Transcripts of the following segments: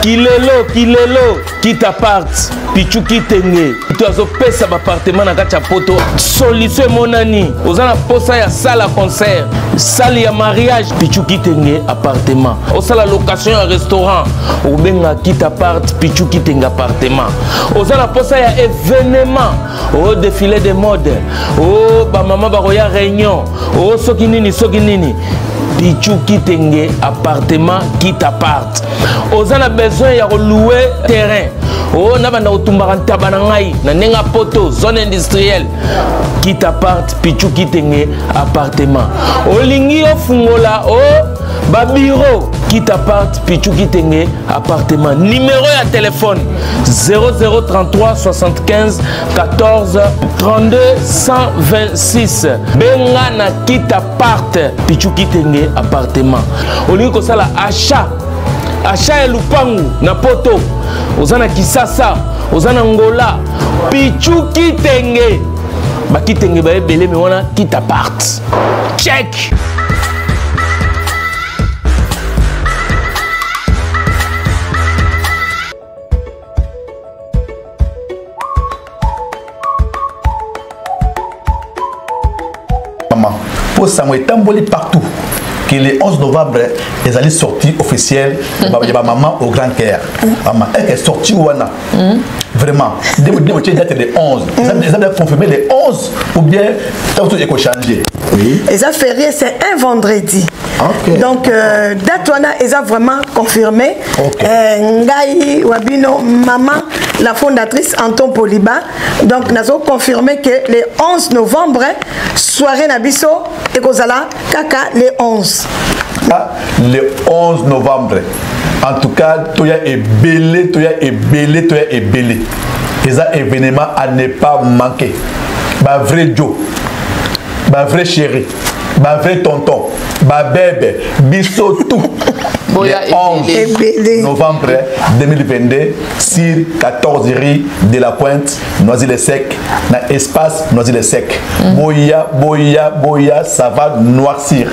Kilelo, kita part, pichu kitenge. Tu as opé appartement na kacha poto. Solution monani. Ozana posa ya salle à concert, salle ya mariage, pichu kitenge appartement. Osala location ya restaurant, obenga kita part, pichu kitenge appartement. Ozana posa ya événement, au défilé de mode, oh ba mama ba roya réunion, oh soki nini. Pichu kitenge appartement kita part. Ozana besoin ya louer terrain. Oh na banda otumbaka tabana ngai na nenga poto zone industrielle kita part pichu kitenge appartement. Olingi ofungola ba bureau kita part pichu kitenge appartement. Numéro ya téléphone 0033 75 14 32 126. Benga na kita part pichu kitenge appartement. Olingi ko sala achat ya lupangu na poto. Ozana Kisasa, ozana Ngola, pichu kitenge. Ba kitenge ba ebele me wana kita part. Check. Maman, pour ça moi tamboli partout. Que le 11 novembre, les allées sorties officielles de ma maman au Grand Caire. Maman, elle est sortie où on a vraiment. Dès que date de 11, ils ont confirmé les 11 ou bien tout est changé. Oui. Et ça férié, c'est un vendredi. Okay. Donc, date on a, ils ont vraiment confirmé. Ngaï Wabino, maman, la fondatrice Anton Poliba. Donc, nous avons confirmé que le 11 novembre, soirée Nabiso et Kozala, Kaka, le 11. Le 11 novembre. En tout cas, tu es belé. C'est un événement à ne pas manquer. Bah vrai Joe, bah vrai chéri, bah vrai tonton, bah bébé, biso tout. Le 11 novembre 2022, sur 14 rue de la Pointe, Noisy-le-Sec, dans l'espace Noisy-le-Sec. Boya, ça va noircir.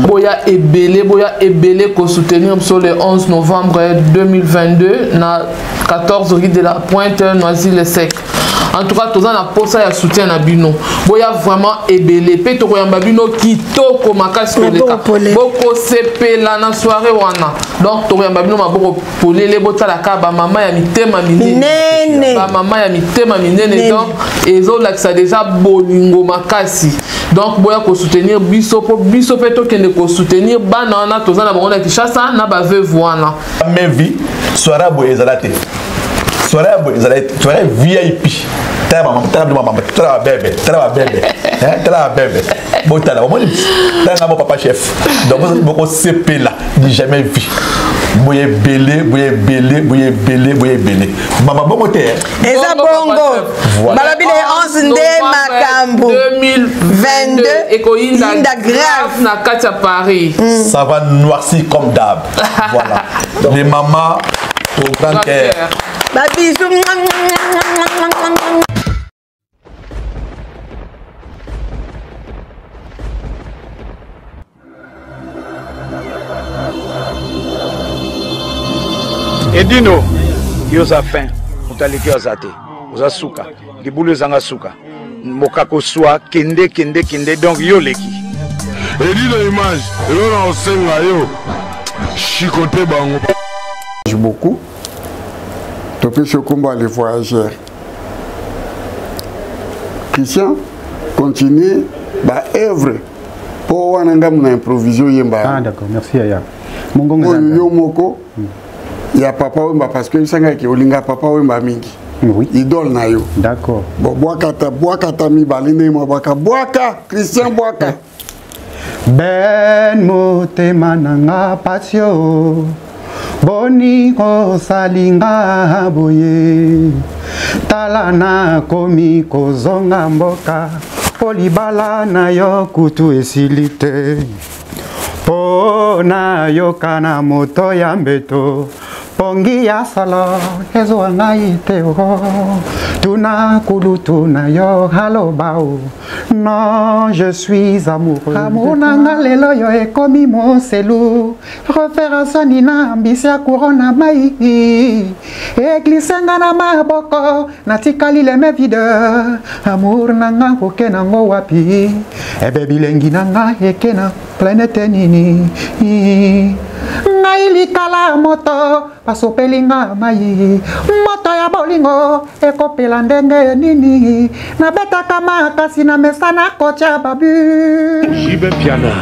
Boya Ebele qu'on soutenir sur le 11 novembre 2022 na 14 rue de la Pointe, Noisy-le-Sec. En tout cas, tous en posa ya soutien na bino. Boya vraiment Ebele. Pe to koyamba bino kitoko makasi ko leka. Boko sepela na soirée wana. Donc to koyamba bino maboko polele botala ka ba mama ya mitema minene. Ba mama ya mitema minene donc ezo lakisa déjà bolingo makasi. Donc boya ko soutenir biso pe to kende ko soutenir bana na tous en abonda Kinshasa na ba veuve wana. Même vie soirée boya ezalate. Soirée boya ezalate. Soirée VIP. Botala, mon papa chef. Donc vous CP là, jamais vu. Boye belé. Maman bon moteur. Eza bongo. Malabile 11 nde makambo. 2022 Inda grave na Katia Paris. Ça va noircir comme d'hab. Voilà. Les mamans au Grand Caire. Bisous. Edino, yoza fin, utaliki ozate, oza suka, libulu zanga suka, mokako soa, kende, donc yo leki. Edino image, yo na osenga yo, chikote bango. Beaucoup, topé ce combat les voyageurs. Christian, continue, bah œuvre, pour wanangam na improvision yemba. Ah d'accord, merci Aya. Mongongo yo moko. Il y a papa Wemba parce que il s'engage que Olinga papa Wemba mingi. Oui. Idole na yo. D'accord. Bon boaka mi balinde mo boaka Christian boaka. Ben motema nanga pasio. Boni ko salinga boye. Talana komi ko zonga mboka. Polibala na yo kutu esilite. Po na yo kana moto ya mbeto. pongi ya solo ezo ngai teo tuna kulutuna yo halo bao non je suis amoureux amour nanga lelo yo ekomi moselu référence nina ambisia corona mai eglisenga na maboko natikali leme vide amour nanga koke nango wapi ebe bilengi nanga ekena planète nini ngai likala moto pasopelinga mai moto ya bolingo ekopela ndenge nini nabetaka makasi na mesa na kocha babu jibe piana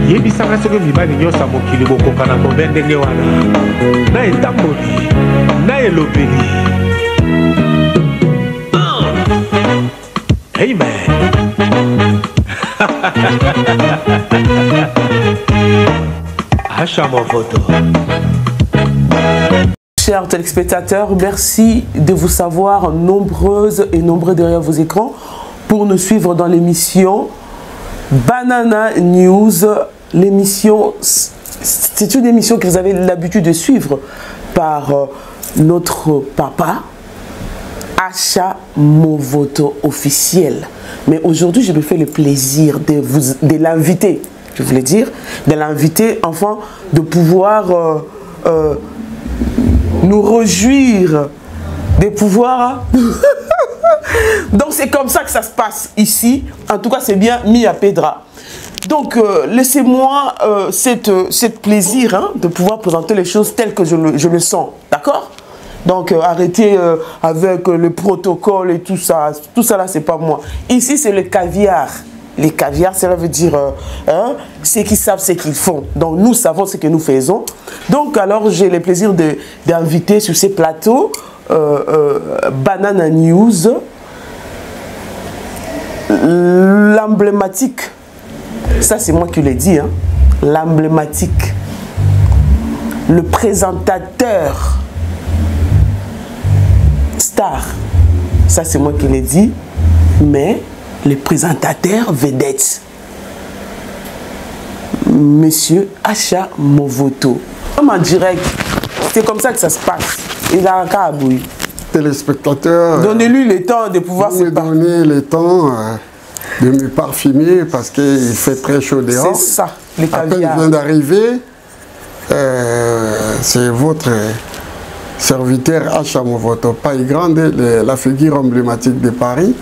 yebisanga soki mibali nyonso mokili bokoka na kobe ndenge wana na etamboli na elobeli amen. Chers téléspectateurs, merci de vous savoir nombreuses et nombreux derrière vos écrans pour nous suivre dans l'émission Banana News. L'émission, c'est une émission que vous avez l'habitude de suivre par notre papa, Acha Movoto officiel. Mais aujourd'hui, je me fais le plaisir de l'inviter, je voulais dire, de l'inviter, enfin, de pouvoir nous réjouir, de pouvoir... Donc c'est comme ça que ça se passe ici. En tout cas, c'est bien mis à Pedra. Donc, laissez-moi cette plaisir hein, de pouvoir présenter les choses telles que je le sens. D'accord ? Donc, arrêtez avec le protocole et tout ça. Tout ça là, c'est pas moi. Ici, c'est le caviar. Les caviars, cela veut dire hein, ceux qui savent ce qu'ils font. Donc, nous savons ce que nous faisons. Donc, alors, j'ai le plaisir d'inviter sur ces plateaux Banana News, l'emblématique. Ça, c'est moi qui l'ai dit. Hein, l'emblématique. Le présentateur star. Ça, c'est moi qui l'ai dit. Mais le présentateur vedette, Monsieur Acha Movoto. Comme en direct, c'est comme ça que ça se passe. Il a un cas à bouillir. Téléspectateurs, donnez-lui le temps de pouvoir se parler. Donnez le temps de me parfumer parce qu'il fait très chaud dehors. C'est ça, les caviars. À peine vient d'arriver, c'est votre serviteur Acha Movoto, Paille Grande, la figure emblématique de Paris.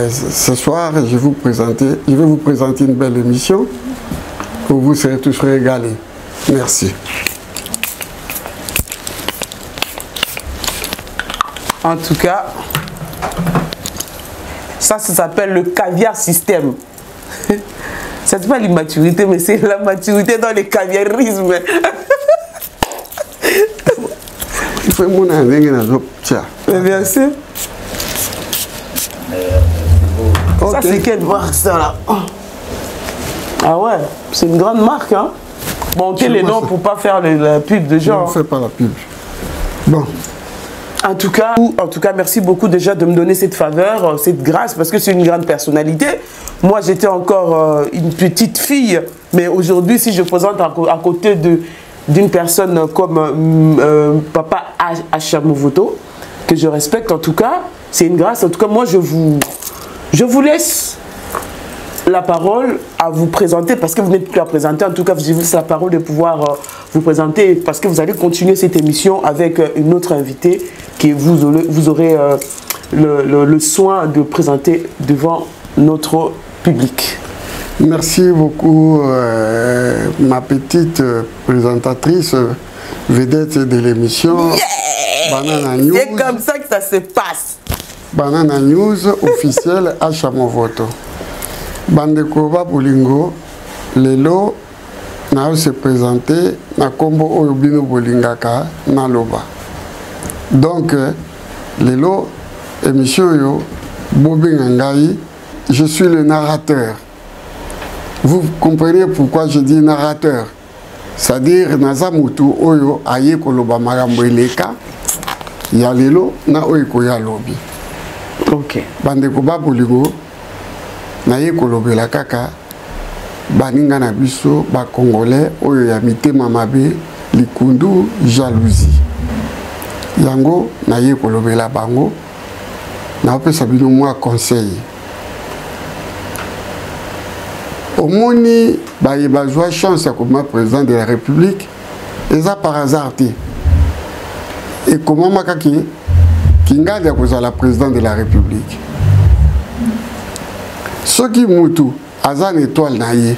Ce soir, je vais vous présenter une belle émission où vous serez tous régalés. Merci. En tout cas, ça s'appelle le caviar système. C'est pas l'immaturité, mais c'est la maturité dans le caviarisme. Il faut mon avis bien sûr. Ça, c'est quelle marque ça là? Ah ouais, c'est une grande marque hein. Bon, quel est le nom pour pas faire la pub de genre? On ne fait pas la pub. Bon. En tout cas, merci beaucoup déjà de me donner cette faveur, cette grâce, parce que c'est une grande personnalité. Moi, j'étais encore une petite fille, mais aujourd'hui, si je présente à côté d'une personne comme Papa Acha Movoto, que je respecte en tout cas, c'est une grâce. En tout cas, moi, je vous laisse la parole à vous présenter, parce que vous n'êtes plus à présenter. En tout cas, je vous laisse la parole de pouvoir vous présenter, parce que vous allez continuer cette émission avec une autre invitée que vous aurez le soin de présenter devant notre public. Merci beaucoup, ma petite présentatrice vedette de l'émission Banana News. C'est comme ça que ça se passe. Banana News officielle Acha Movoto. Bandeko Bolingo, lelo na se présenter na kombo oyo bino bolingaka na loba. Donc lelo émission yo Bobingangai, je suis le narrateur. Vous comprenez pourquoi je dis narrateur? C'est-à-dire nazamutu oyo aye koloba magambo eleka ya lelo na oyo koya lobi. OK. Bandeko Bolingo naye kolobela kaka baninga na biso ba congolais oyo ya mitema mabe likundu jalousie yango naye kolobela bango na opesa bino mwa conseil omoni baye bazwa chance ya koma président de la République eza par hasard te et comment makaki kingali ya kozala président de la République soki mutu aza na étoile na ye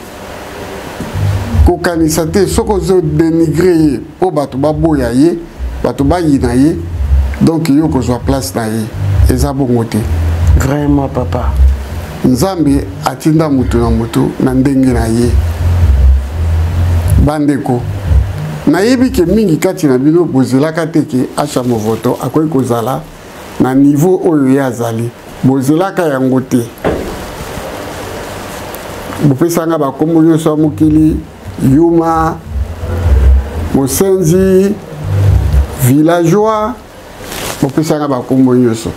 kokanisa te soki ozo dénigre ye mpo bato baboya ye bato bayina ye donc yo kozwa place na ye eza bongo te vraiment papa nzambe atinda mutu na mutu na ndenge na ye bandeko nayebi ke mingi kati na bino bozelaka te ke Acha Movoto akoki kozala na niveau oyo ye azali bozelaka yango te bopesanga bakombo nyonso ya mokili Yuma Mosenzi villageois bopesanga bakombo nyonso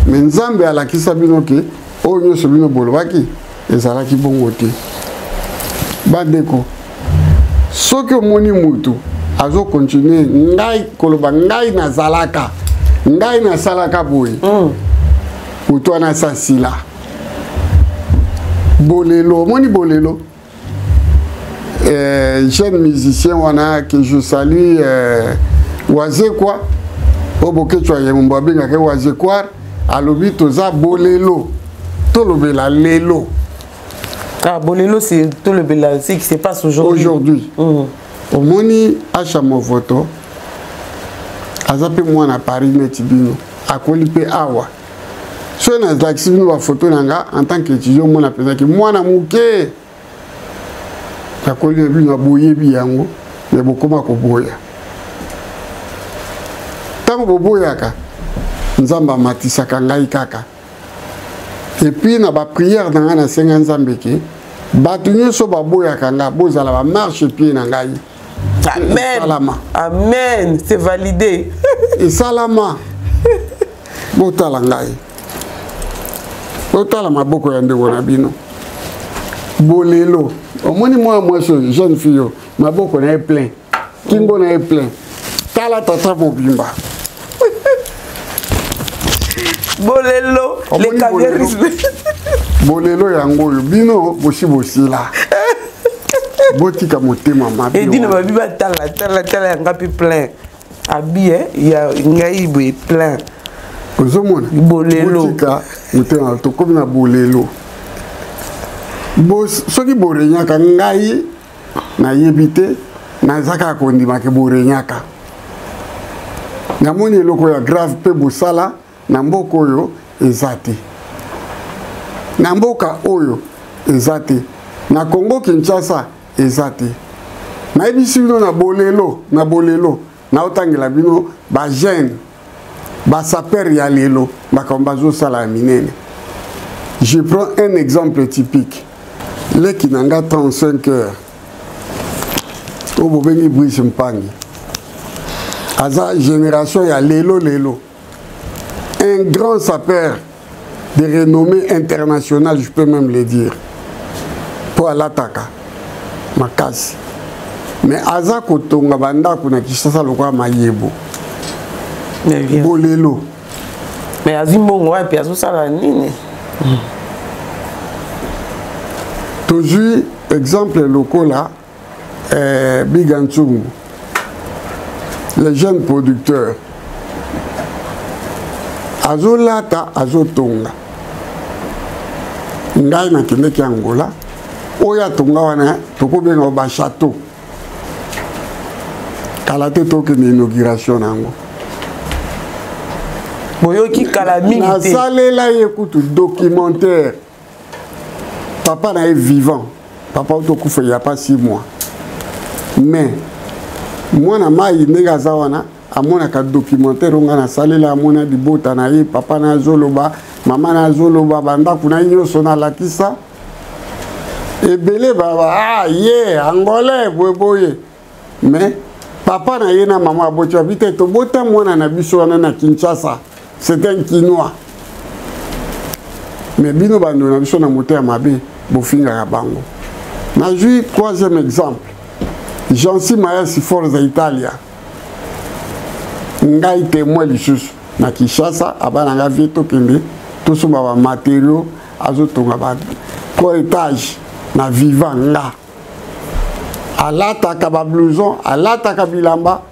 me nzambe alakisa bino ke oyo nyonso bino bolobaki ezalaki bongo te bandeko soki omoni mutu azo continue ngai koloba ngai nazalaka ngai nasalaka boye mutu wana asasila bolelo omoni bolelo jeune musicien wana que je salue Wazekwa obokechwa ye mumba benga ke Wazekwa alobi toza bolelo tolobela lelo. Ah, bolelo c'est tolobela c'est qui se passe aujourd'hui. Omoni Acha Movoto azape mwana Paris netibino akoli pe awa so na taxi bino ba photo nanga en tant qu'étudiant mwana pesa ki mwana muke akoli bino boyebi yango me bokoma ko boya tango boboyaka nzamba matisaka ngai kaka et puis na ba prière nanga na senga nzambe ke batu nyonso baboyaka nga bozala ba marche pied na ngai. Amen. Salama. Amen. C'est validé. Et salama. Botala ngai. Botala maboko ya ndeko na bino. Bolelo. Omoni moi jeune fille maboko na plein. Kingo na plein. Tala tata mobimba. Bolelo, les caviarismes. Bolelo yango bino bosi bosila. Botika motema mabi. Et dit no mabi ba tala ngapi plein. Abi il y a ngai plein. Ozomona bolelo. Botika motema to comme na bolelo. Bos soki borenyaka ngai na yebite na zaka kondima ke borenyaka. Namoni eloko ya grave pe bosala na mboko oyo ezate. Na mboka oyo ezate. Na Congo Kinshasa ezate. Na ebisi bino na bolelo na otangela bino ba jeune ba saper ya lelo bakambazo sala minene. Je prends un exemple typique. Le Kinanga 35 heures. Obo bengi Brice Mpangi. Aza génération ya lelo. Un grand sapeur de renommée internationale, je peux même le dire. Pour l'attaque. Makasi. Mais aza kotonga banda kuna Kinshasa lokwa mayebo. Bolelo. Mais azimbongo wa pia sala nini? Toujours exemple local là Bigantsung. Les jeunes producteurs azolata azotonga ngai na kindeki Angola oya tonga wana tokobenga ba château kala te toke na inauguration nango boyoki kala mingi te nasalela yekutu documentaire papa na est vivant papa otokufa il y a pas 6 mois mais moi na mai ndenge aza wana amonaka documentaire onga na salela amona dibota na ye papa na zoloba mama na zoloba bandako na nyonso na lakisa ebele baba ye angolais boye mais papa na ye na mama abotia vite to bota mwana na biso wana na Kinshasa c'est un Quinois mais bino bando na biso na moto ya mabe bofinga ya bango na jui troisième exemple Jansi Mayasi Forza Italia. Ngai témoin lisusu na Kinshasa abana nga vieto kende to suma ba matériaux azotonga ba ko étage na vivant nga. Alata ka ba blouson, alata ka bilamba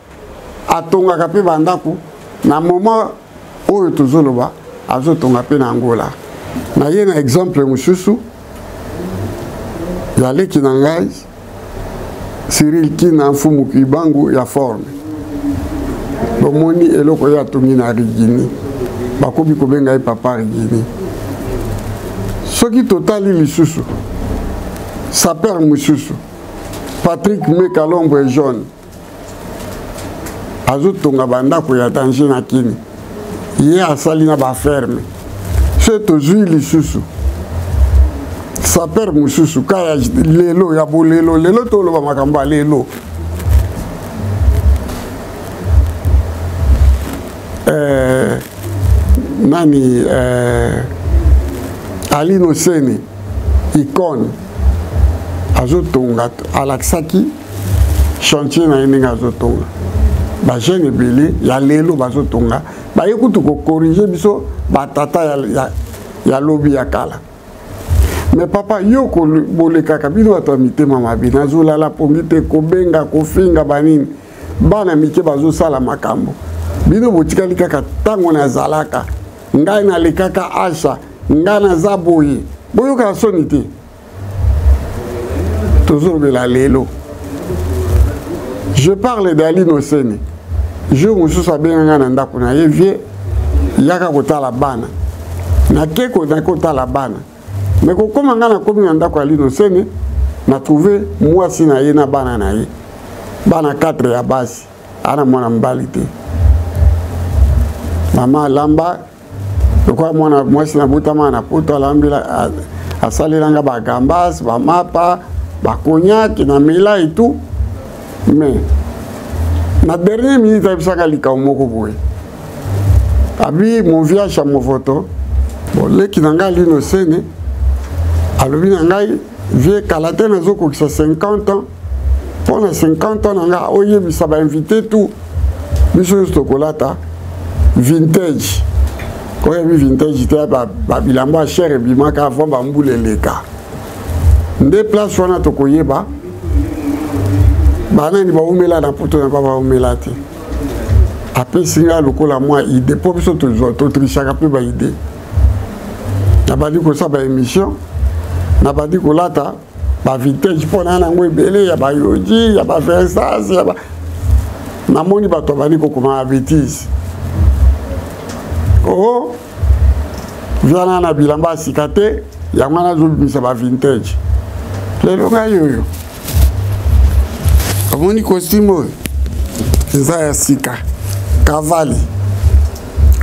atonga ka pe bandako na moment oyo tozoloba azotonga pe na Angola. Na ye na exemple mususu ya leki na ngai Cyril Kina Mfumu Kibangu ya forme bomoni eloko ya tongi na Rigini bakobi kobenga ye papa Rigini soki totali lisusu saper mususu Patrick Mekalombo et jaune azotonga bandako ya danger na kini ye asali na baferme se tozwi lisusu saper mususu kaya lelo ya bolelo lelo toloba makambo lelo nani Alino Seni icône azotonga alaksaki chantier na yeninga azotonga ba jeune belé ya lelo bazotonga ba yekutu ko corriger biso ba tata ya lobby ya kala. Mais papa yo ko boleka kabino atamite mama bina zola la pongite ko benga ko finga banini bana mike bazo sala makambo bino botikali kaka tango na zalaka ngai na lekaka asha ngai na zaboyi boyo ka sonite toujours de la lelo. Je parle d'Alino Seni. Je me suis sabé na ndako na ye vie yaka kotala bana na keko na kotala bana. Mais comme on a commis un d'accord à l'Innocent, on a trouvé moi si na ye na bana na ye. Bana 4 ya basi, ana mwana mbalite. Mama lamba, kwa mwana moi si na butama na poto lambila asalelanga ba gambas, ba mapa, ba cognac na mela et tout. Mais na dernière minute abisaka likamoko boye. Abi mon viage à mon photo. Bon, les qui n'ont pas l'Innocent. Alors, il y a vieux Kalaten qui a 50 ans. Pendant 50 ans, il a invité tout. Monsieur Stokolata, vintage. Quand il y a vintage, il y a bilamba cher et bimaka avant bamboule les cas. Des places où on a tokoye ba. Banani ba umela na poto na baba umela te. Après singa lokola moi idée pour biso to trichaka pe ba idée. Na ba di ko sa ba émission. Na ba di ko lata ba vintage pona na ngwe belé ya ba yoji ya ba Versace ya ba na moni ba to ba ni ko kuma bêtise. Oh viana na bilamba sikate ya mwana zo bisa ba vintage. Lelo ga yoyo. Amoni costume ça ya sika. Cavalli.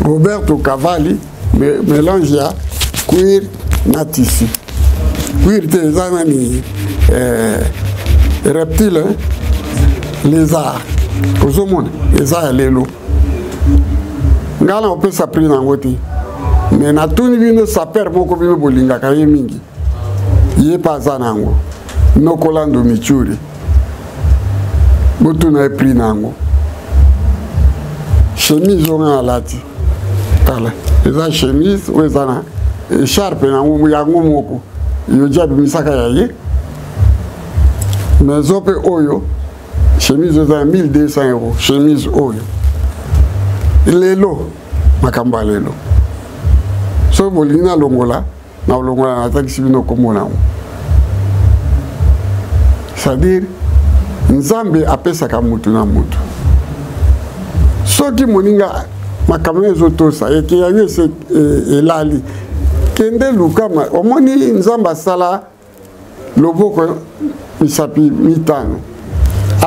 Roberto Cavalli mélange ya cuir na tissu. Cuir te zanani reptile lézard. Ozomone lézard lelo. Ngala on peut s'appeler na ngoti. Mais na tuni bino saper moko bino bolinga kaye mingi. Yé pas zanango. Nokolando michuri. Botu na pris nango. Chemise on a lati. Tala. Eza chemise ou ezana écharpe nango yango moko. Yo jabi misaka yaye. Mais ope oyo chemise eza 1200 €. Chemise oyo. Lelo makamba lelo. So bolina longola na longola na taxi bino komona. C'est-à-dire Nzambe apesaka mutu na mutu. Soki moninga makambo ezotosa eke yaye se elali kende lukama omoni Nzamba sala loboko misapi mitano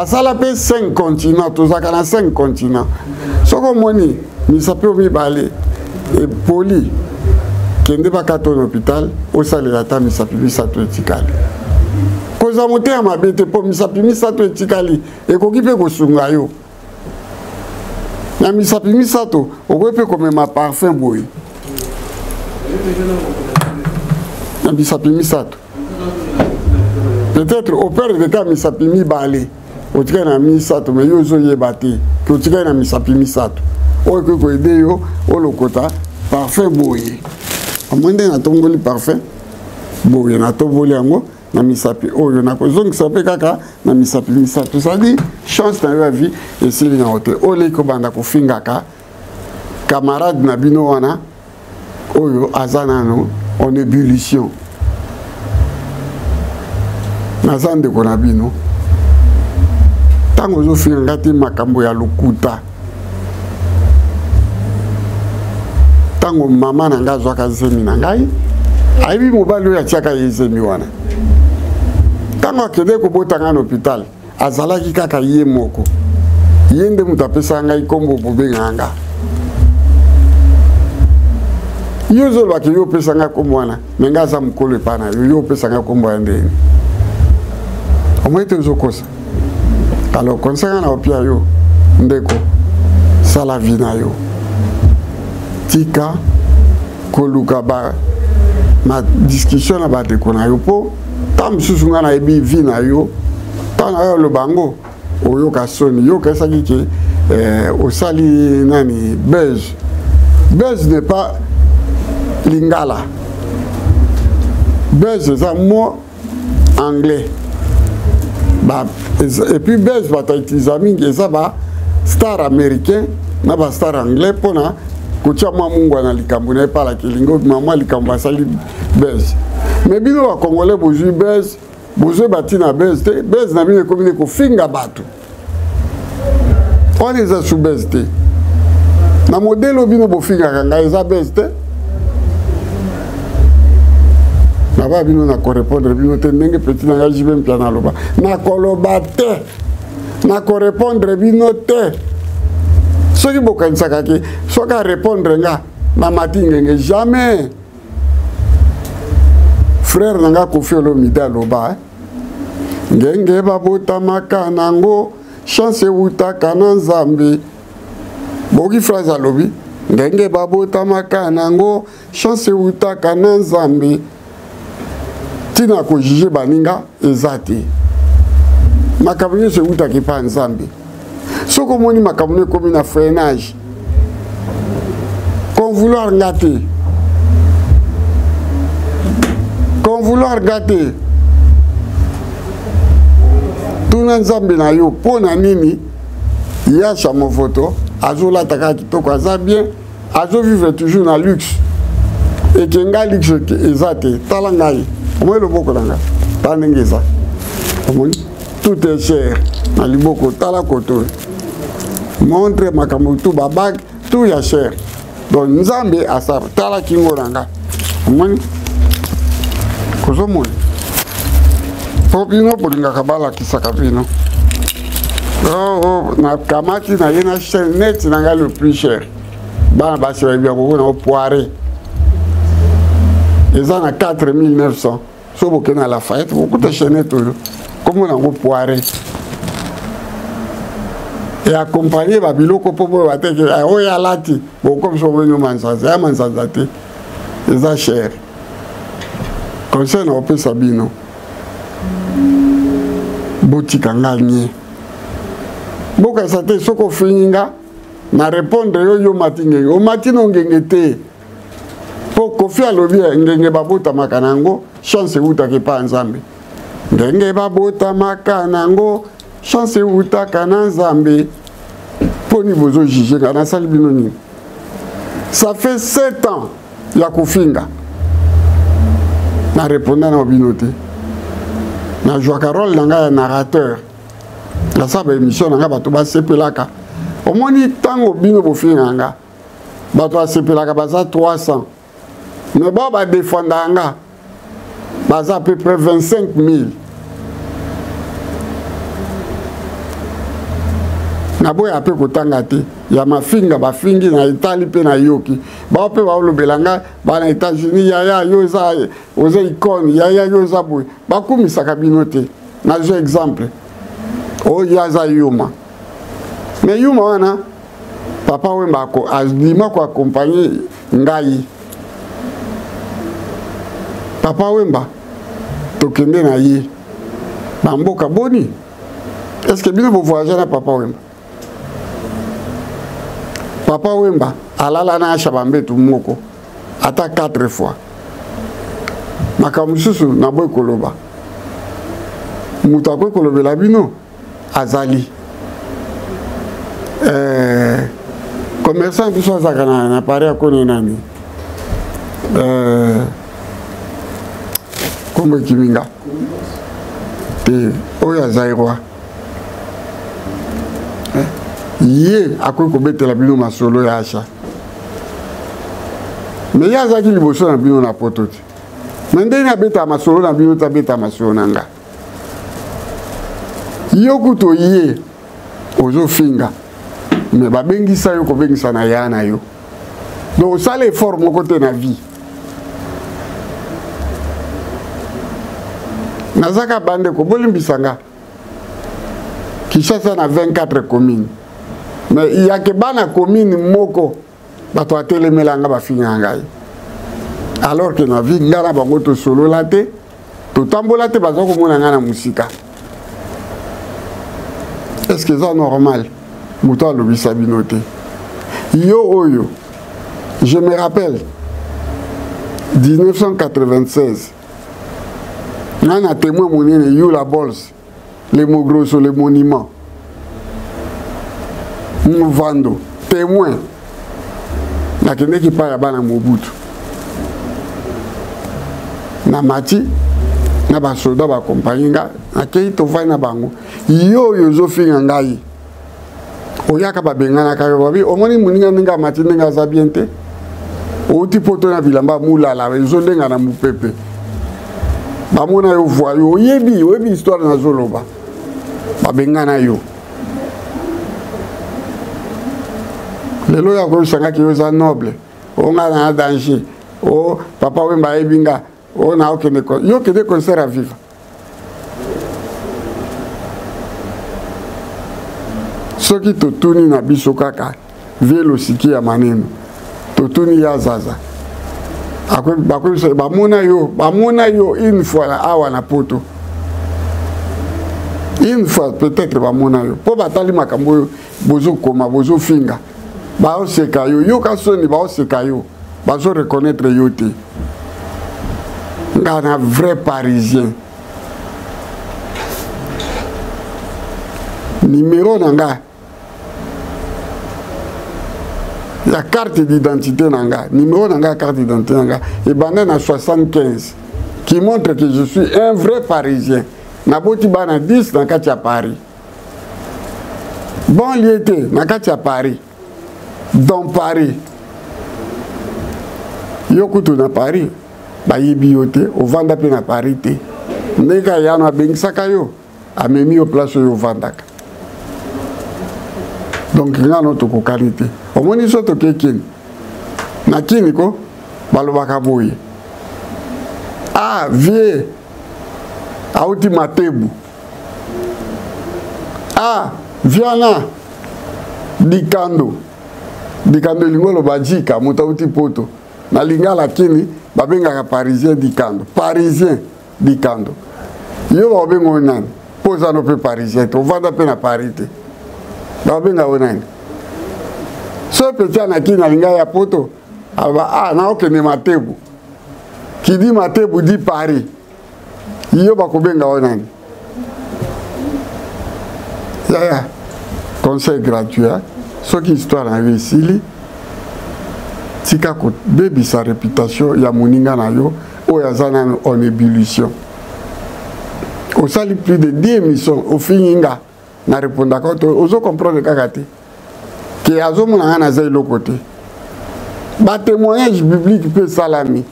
asala pe 5 continents tozaka na 5 continents soko moni misapi mibale e poli kende bakato na hôpital osalela ta misapi misato etikali koza motema mabete po misapi misato etikali ekoki pe kosunga yo na misapi misato okoki pe komema parfum boye na misapi misato peut-être au père de cas misapi mibale otika na misato mais yo zo yebate que otika na misapi misato o que ko ide yo o lokota parfait boye amende na tongoli parfait boye na toboli yango na misapi oyo na kozongisa pe kaka na misapi misato ça dit chance na yo vie et c'est na hotel ole ko banda ko fingaka camarade na bino wana oyo azanano en ébullition nazande ko na bino tango zo finga te makambo ya lokuta tango mama na nga zwaka zemi na ngai aibi mobali oyo atiaka ye zemi wana tango akende kobotanga na hôpital azalaki kaka ye moko ye nde moto apesa ngai kombo bobenga nga yo ozolobaki yo opesa ngai kombo wana me ngai aza mokolo epa na yo yo opesa ngai kombo ya ndeni omoi te ozokosa alors konsanga na opia yo ndeko sala vi na yo tika koluka ma discussion na bandeko na yo mpo ta mosusu nga nayebi vi na yo ta na yo lobango oyoka soni yokesaki ke osali nani buzz n'est pas lingala buzz eza mot anglais et puis buzz batautiliza mingi eza ba star américain na ba star anglais mpona kotia mwa mungu na likambo na epalaki lingo mwa likambo asali buzz mais bino bakongolais bozwi buzz bozwi batina buzz te buzz na bino ekomi kofinga bato wana eza su buzz te na modele oyo bino bofingaka ngai eza buzz te naba bino na korépondre bino te ndenge peti na ngai jibe mpia naloba nakoloba te nakorépondre bino te soki bokanisaka ke soki arépondre nga na mati ngenge jamais frère na nga Koffi Olomide aloba ngenge babotamaka nango chance eutaka na nzambe boki phrase alobi ngenge babotamaka nango chance eutaka na nzambe tina kojuge baninga eza te makambo nyonso eutaki mpa nzambe soki omoni makambo ekomi na freinage konvouloir nga te konvouloir nga te tuna nzambe na yo mpo na nini yasha movoto azolataka kitoko aza bien azovivre toujours na luxe eke nga luxe eza te tala ngai omoi loboko na nga ta ndenge eza omoni tout est cher na liboko tala koto montre makambo tu babag tout ya cher donc nzambe asaba tala kingo na nga omoni kozomoni po bino bolingaka balakisaka bino na kamati na ye na chaîne na nga le plus cher bana basi bayebi yango na opoire eza na 4900 so bokende na Lafayette bokuta chaînette oyo komona yango poire e accompagné babiloko mpo boyo bateke oyo alati bokomiso beno manzanza ya manzanza te eza cher conseil na opesa bino botika nga nye bokasa te soki ofini nga na répondre yo mati ngenge omati no ngenge te mpo Koffi alobi ngenge babotamaka nango chance eutaka epa nzambe ngenge babotamaka nango chance eutaka na nzambe mponi bozojuge nga nasali bino nini ça fait 7 ans ya kofinga na réponda na bino te na jouaka role na ngai ya narrateur nasala baémission na ngai bato basepelaka omoni ntango bino bofinga nga bato basepelaka baza 300 mais bao badefanda nga baza à peu près 25 000 naboya mpe kotanga te ya mafinga bafingi na etali mpe na yoki bao mpe baolobela ngai bana États-Unis yaya yo oza icone yaya yo oza boye bakumisaka bino te nazwa exemple oyo aza yuma mais yuma wana papa wemba alima koakompagne ngai papa wemba tokende na ye bamboka boni Est-ce que bien vous voyagez à Papa Wemba? Papa Wemba, alala na Chabambe tout moko. Ata 4 fois. Makamususu na boy koloba. Mutakwe kolobela bino azali. Commerçant tout ça na pare akone nani. Kombo kiminga. Te oya zairwa. Yé akwe kobetela bino masolo ya acha. Mais ya zaki liboso na bino na pototi. Mende na beta masolo na bino ta beta masolo nanga. Yo kuto yé ozo finga. Mais babengisa yo kobengisa na yana yo. Donc ça l'effort mon côté na vie. Nazaka bande ko bolimbisanga. Kishasa na 24 communes. Mais il y a que bana commune moko bato atelemelanga bafinga ngai. Alors que na vie ngana bango to solo late to tambola te bazo ko mona ngana musika. Est-ce que c'est normal? Mouta lobisa binote. Yo oyo. Je me rappelle 1996. Nana témoin monene yo la bolse. Les mots gros sur les monuments. Mouvando, témoin. La kende qui parle à Mobutu. Na mati, na ba soldat ba compagnie nga, na kei to vai na bango. Yo zo finga ngai. Oyaka ba bengana ka babi, omoni muninga ninga mati ninga za biente. O ti poto na bilamba mula la zo lenga na mupepe. Ba mona yo voyo, yebi histoire na zoloba. Ba bengana yo. Lelo ya ko sanga ki yoza noble. O nga na danger. O Papa Wemba ebinga. O na okene ko. Yo kede concert à vivre. Soki totuni na biso kaka velo siki ya maneno. Totuni ya zaza. Akwe bamona yo une fois awa na poto. Une fois peut-être bamona yo. Po batali makambo bozo koma bozo finga. Bao seka yo yo kasoni bao seka yo. Bazo reconnaître yo te. Un vrai parisien. Numéro nanga. La carte d'identité nanga. Numéro nanga, carte d'identité nanga. Et banane à 75. Qui montre que je suis un vrai parisien. Naboti bana 10 dans Katia Paris. Bon liété, dans Katia Paris. Dans Paris. Yokutu na Paris. Bayebi yote, au vanda pe na Paris te. Neka yana bengisaka yo, amemi yo place yo vandaka. Donc il y a notre qualité. Au moins ils sont quelqu'un. Na kini ko balobaka boye. Ah vie. Auti matebu. Ah viana dikando. Dikando lingolo bajika mutauti poto. Na lingala kini babenga parisien dikando. Parisien dikando. Yo babengo nani? Posa no pe parisien. To vanda pe na parité. Babenga onani. So petit na kini na lingala ya poto. Aba na okene matebu. Qui dit matebu dit Paris. Yo bakobenga onani. Ya. Conseil gratuit. Ce qui histoire na vesili. Tika ko baby sa réputation ya moninga na yo o ya zana en ébullition. Au sali plus de 10 émissions au fininga na répondre quand ozo comprendre kakate que azo mona na zai lokote. Ba témoignage biblique peut salami.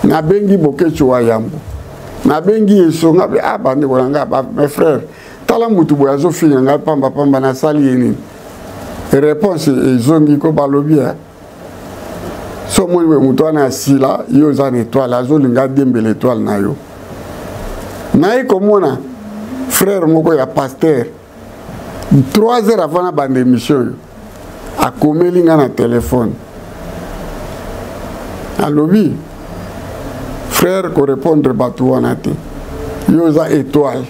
Na bengi bokecho wa yambo. Na bengi esonga be abande bolanga ba mes frères. Tala mutu boya zo fininga pamba na sali yeni. Réponse est zongi ko balobia. So moi mutwana sila yo za étoile azo linga dembe l'étoile na yo. Na komona frère moko ya pasteur 3 heures avant la bande émission a komeli nga na téléphone. Alobi frère ko répondre batu wana te. Yo za étoile.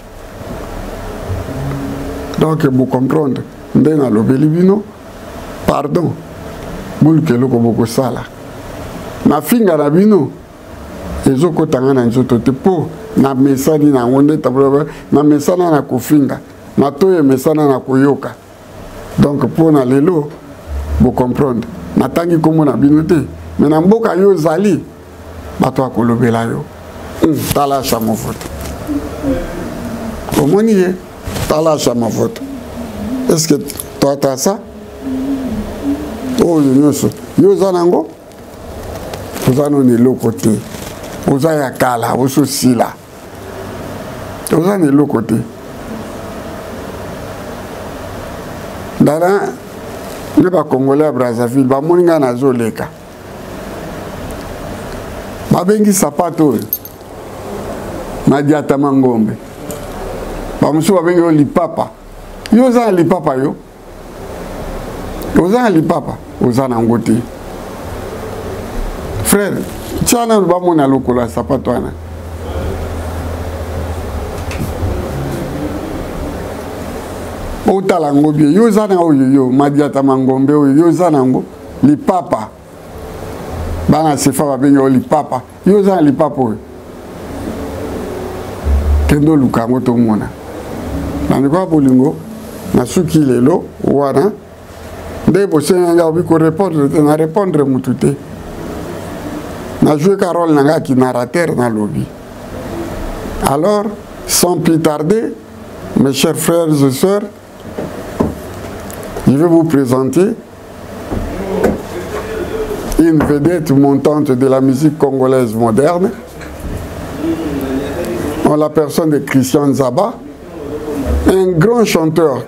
Donc vous comprenez, ndena lobeli bino pardon buluke loko boko sala na finga na bino ezoko tanga na nzoto te po na mesani na ngonde tablo na mesana na kofinga na toye mesana na koyoka. Donc pour na lelo vous comprenez na tangi komo na bino te mais na mboka yo zali bato akolobela yo tala chamo vote comment y est tala chamo vote. Est-ce que toi tu as ça? Oh yo zanango vous en avez l'autre côté vous avez à Kala vous aussi là vous en avez l'autre côté dara ne pas congolais à Brazzaville ba moninga na zoleka ba bengi sapato na diata mangombe ba musu ba bengi lipapa yo za lipapa yo oza lipapa oza na ngoti frère tiana ba mona lokola sapato ana otala ngobie yo za na oyo yo madiata mangombe oyo yo za na ngo lipapa bana sefa ba bengi lipapa yo za lipapa oyo kendo lukango to mona na ndiko bolingo na suki lelo wana dès que vous avez répondre mututé na joué Carole nanga qui narrateur dans lobby. Alors sans plus tarder mes chers frères et sœurs, je vais vous présenter une vedette montante de la musique congolaise moderne en la personne de Christian Nzaba, un grand chanteur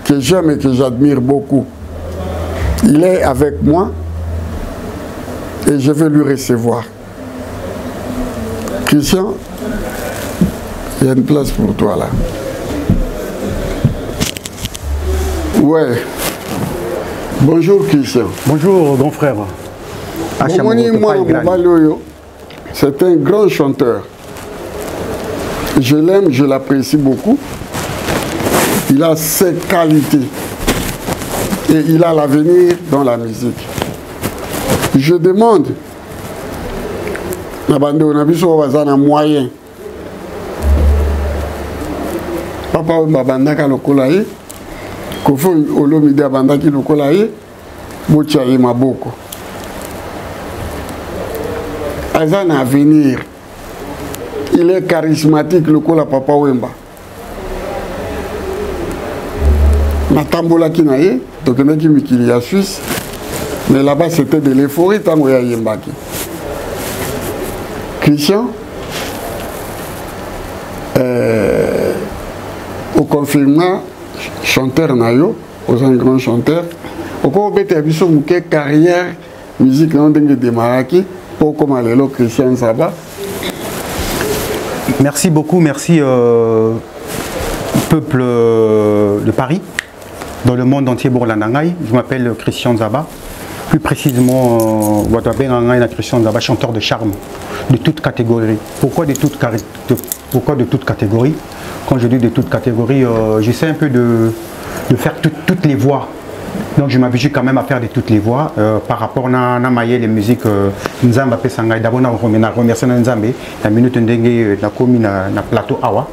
que j'aime et que j'admire beaucoup. Il est avec moi et je vais lui recevoir. Christian, il y a une place pour toi là. Ouais. Bonjour Christian. Bonjour grand frère. C'est un grand chanteur. Je l'aime, je l'apprécie beaucoup. Il a ses qualités. Et il a l'avenir dans la musique. Je demande, on a vu un moyen. Papa Babandaka Lokolaye, Kofo Olomide Abandaki Lokolaye, Bochaye Maboko. Azan a avenir. Il est charismatique, le Kola Papa Wemba. Natambola Kinaye, donc il y a Suisse, mais là-bas c'était de l'euphorie tant qu'il y a Yembaki. Christian, au confinement, chanteur Nayo, aux un grand chanteur, au cours de la carrière, musique non de Maraki, pour comme aller là, Christian Nzaba. Merci beaucoup, merci peuple de Paris. Dans le monde entier, je m'appelle Christian Nzaba. Plus précisément, Christian Nzaba, chanteur de charme, de toute catégorie. Pourquoi de toute catégorie? Quand je dis de toute catégorie, j'essaie un peu de faire toutes les voix. Donc je m'habitue quand même à faire de toutes les voix par rapport à les musiques Nzamba Pesangay. D'abord, je remercie Nzambe, la minute na komi na plateau Awa,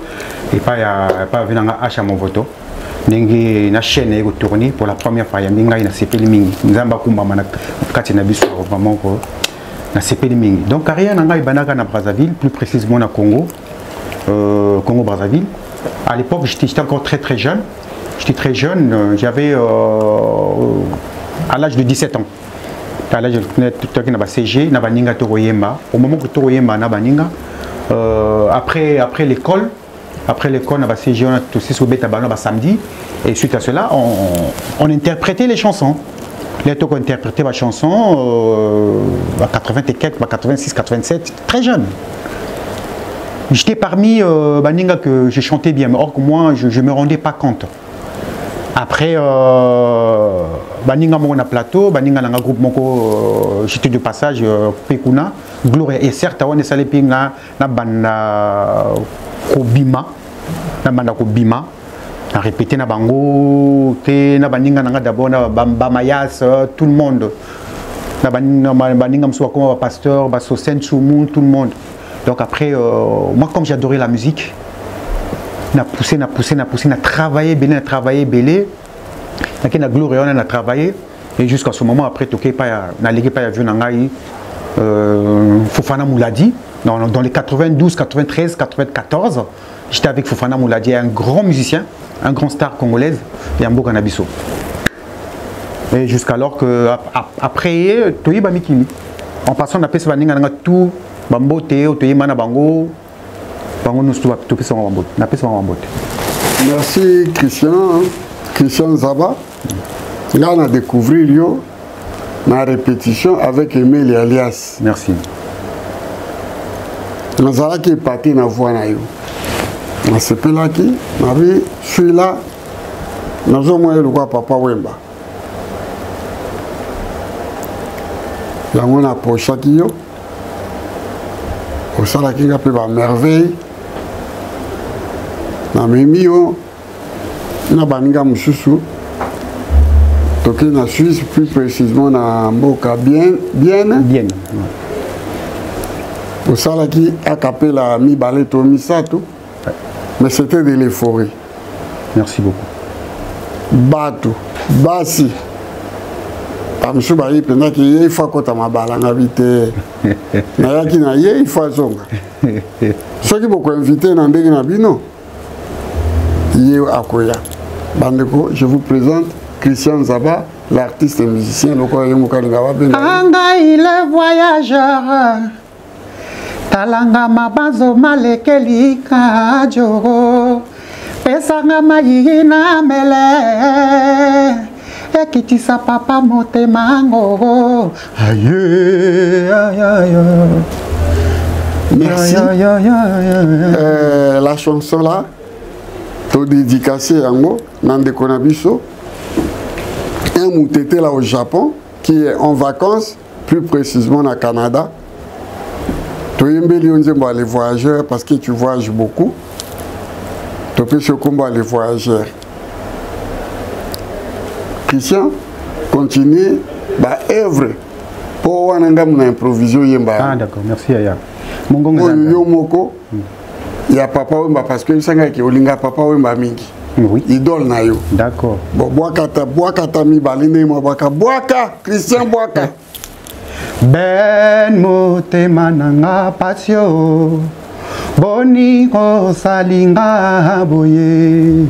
et pas venir à Hacha Movoto. Nengi na chaîne est tournée pour la première fois. Yambinga na sepeli mingi. Nzamba kumbama na kati na biso vraiment ko na sepeli mingi. Donc carrière nanga ibanaka na Brazzaville, plus précisément na Congo, Congo Brazzaville. À l'époque, j'étais encore très jeune. J'étais très jeune. J'avais à l'âge de 17 ans. À l'âge de tout na CG na baninga Toroyemba. Au moment que Toroyemba na baninga, après l'école. Après l'école, on a CG, on a tous ces samedi. Et suite à cela, on interprétait les chansons. Les gens ont interprété ma chanson à 80 et quelques, 86, 87, très jeune. J'étais parmi Baninga que je chantais bien, mais or que moi, je ne me rendais pas compte. Après, Baninga mon plateau, Baninga dans un groupe moko, j'étais de passage Pekuna, Gloria et certes, on est salé na banda Kobima, na banda Kobima, a répété na bango, na baninga nanga d'abord na bamayas, tout le monde. Na baninga mswa comme pasteur, basosen Choumou, tout le monde. Donc après, moi comme j'adorais la musique, na poussé, na travaillé belé, na gloire on a travaillé et jusqu'à ce moment après toqué pas na légué pas vu nangai Fofana Mouladi dans les 92, 93, 94. J'étais avec Fofana Mouladi, un grand musicien, un grand star congolaise, et un beau cannabis. Et jusqu'alors que, après, Toyi Bamikili, en passant, on a fait tout, Bambo, Théo, Toyi Mana Bango, Bango nous tout fait Bambo. Merci Christian Zaba. Là, on a découvert ma répétition avec Emile Alias. Merci. Nous avons été partis dans la voie. On s'est fait là qui, je suis là, nous avons le roi Papa Wemba. Là, on a approché qui yo, on s'est là qui a fait la merveille. On a mis yo, on a baninga mususu, donc en Suisse, plus précisément dans Mboka bien. On s'est là qui a capé la mi baleto mi sato. Mais c'était de l'euphorie. Merci beaucoup. Batou, Bassi. Je suis pendant qu'il faut que tu m'as invité. Il faut zonga. Ceux qui m'ont invité dans des nabino. Je vous présente Christian Zaba, l'artiste et musicien. Angaï le voyageur. Talanga mabazo malekeli kajo pesanga mayina mele ekitisa papa motemango aye aye. Merci. La chanson là, to dédicacé yango Nande Konabiso, un moutete là au Japon qui est en vacances, plus précisément au Canada. Tu as les voyageurs parce que tu voyages beaucoup. Tu peux se combattre les voyageurs. Christian, continue bah œuvre pour une improviser. Ah d'accord, merci Aya. Il y a Papa Wemba parce que il y a Papa Wemba mingi. Oui. Idole na yo. D'accord. Bon boaka mi baline mo boaka Christian boaka. Ben motema nanga pasio boni salinga boye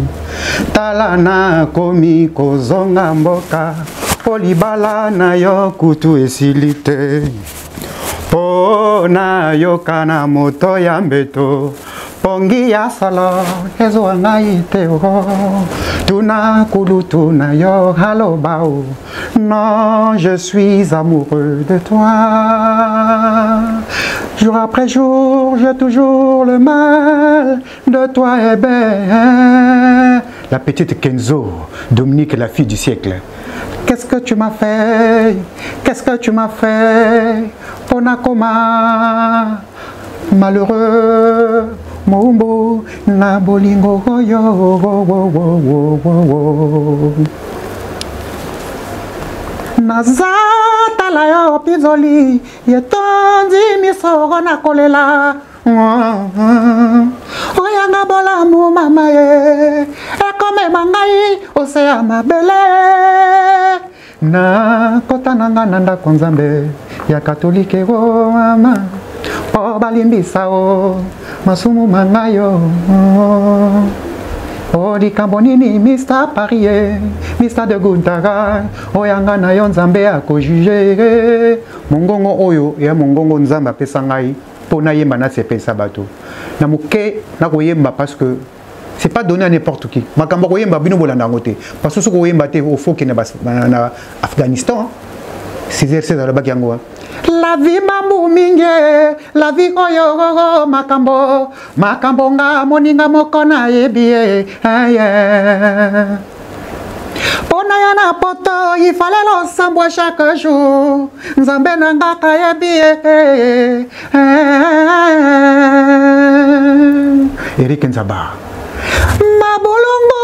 talana komi kozonga mboka polibala na yo kutu esilite pona yo kana moto ya mbeto pongi ya sala ezo ngai teo tuna kulutu na yo halo bao non je suis amoureux de toi jour après jour j'ai toujours le mal de toi et ben la petite Kenzo Dominique la fille du siècle. Qu'est-ce que tu m'as fait? Qu'est-ce que tu m'as fait? Ponakoma malheureux Mombo na bolingo yo Nazata la yo pizoli yetondi misoro na kolela oyanga bola mu mama ye ekome mangai osea mabele na kota nanga nanda konzambe ya katolike o mama o balimbisa o masumu mangayo o di kambonini Mr. Paris Mr. de Guntara oyanga na yo nzambe akojuge mongongo oyo ya mongongo nzambe apesa ngai pona yemba na sepesa bato na moke na koyemba parce que c'est pas donné à n'importe qui makambo koyemba bino bolanda ngote parce que soko koyemba te au faut que na Afghanistan Césaire César baki yango la vie mambu minge la vie oyo makambo nga moninga mokona yebie aye pona ya na poto il fallait l'ensemble chaque jour nzambe nanga kayebie Eric Nzaba Mabolongo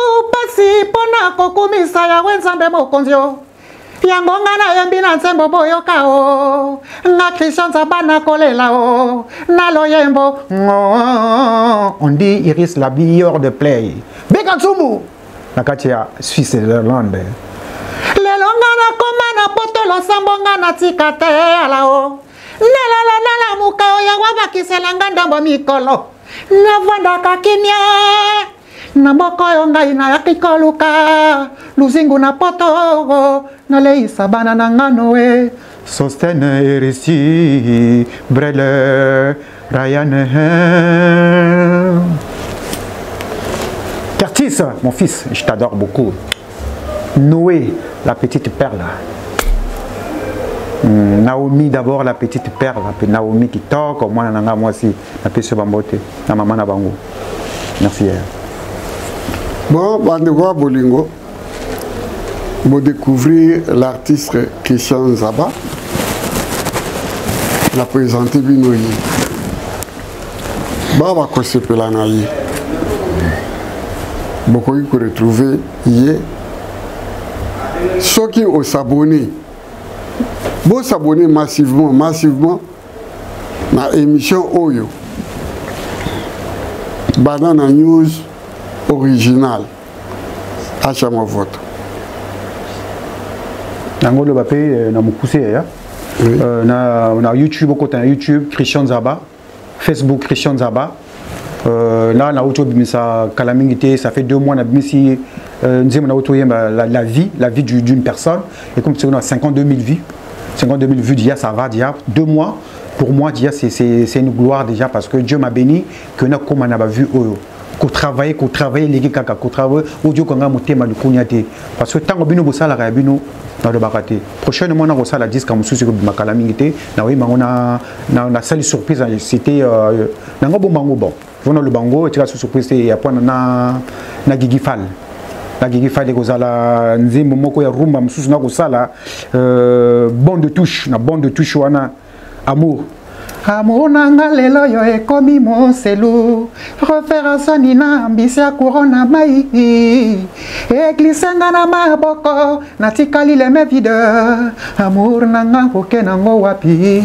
merci pona kokumisa ya wenzambe mokonzio. Yango ngana yembi na nzembo boyoka o. Nga Christian Zabana kolela o. Na loyembo. On dit Iris la meilleure de play. Begatsumu. Nakati ya Suisse de Hollande. Lelo ngana koma na potolo sambo ngana tikate ala o. Nala muka o ya wabakisela ngandambo mikolo. Navanda kakimya. Na moko yo ngai na yakikoluka. Luzingu na poto. Na leisa bana na ngano e. Sostene erisi. Brele. Ryan. Curtis, mon fils, je t'adore beaucoup. Noé, la petite perle. Naomi d'abord, la petite perle. Naomi qui toque, moi aussi, la petite bambote, la maman na bango. Merci. Bon, Bandegwa Bolingo, vous découvrez l'artiste Christian Zaba, la présentée Binoyi. Baba Kosepelanayi. Beaucoup qui retrouver hier. Ceux qui ont s'abonné, bon s'abonner massivement dans l'émission Oyo. Banana News original. Achama vote. Nango le bapé na mukuse ya. Na YouTube côté YouTube Christian Zaba, Facebook Christian Zaba. Là na auto bimisa calamité, ça fait 2 mois na bimisi la vie d'une personne, et comme c'est 52 000 vues, 52 000 vues d'IA, ça va déjà 2 mois. Pour moi, déjà, c'est une gloire déjà parce que Dieu m'a béni, que nous comme on a vu qu'on travaille, les gars, qu'on travaille, audio qu'on a monté mal de parce que tant que nous bossons la rabino dans le baraté. Prochainement, on a reçu la disque comme souci de ma calamité. On a salle surprise, c'était dans le bon. Voilà le bango, tu as surprise, il y a point na Gigi Fall. La Gigi Fall est la nzembo moko ya rumba msusu na kosala bon de touche na bon de touche wana amour. Amour nanga lelo yo ekomi moselu référence nina ambisia corona mai eglisenga na maboko natikali le me vide amour nanga kokena ngo wapi